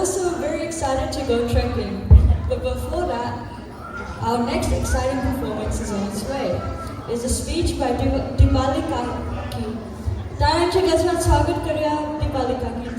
also very excited to go trekking. But before that, our next exciting performance is on its way. It's a speech by Dipali Kaki. Taranच्या गजरात स्वागत करूया दीपाली काकी.